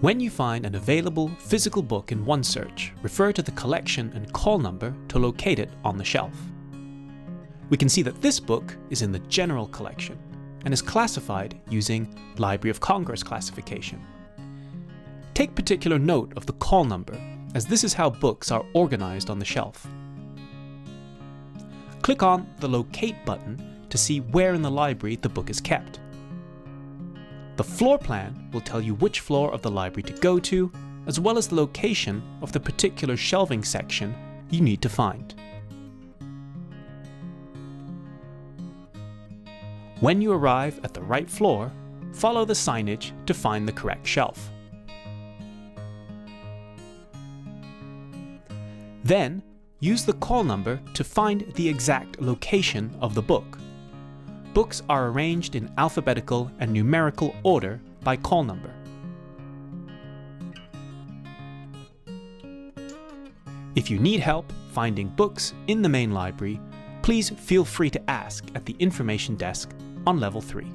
When you find an available physical book in OneSearch, refer to the collection and call number to locate it on the shelf. We can see that this book is in the General Collection and is classified using Library of Congress classification. Take particular note of the call number, as this is how books are organized on the shelf. Click on the Locate button to see where in the library the book is kept. The floor plan will tell you which floor of the library to go to, as well as the location of the particular shelving section you need to find. When you arrive at the right floor, follow the signage to find the correct shelf. Then, use the call number to find the exact location of the book. Books are arranged in alphabetical and numerical order by call number. If you need help finding books in the main library, please feel free to ask at the information desk on level 3.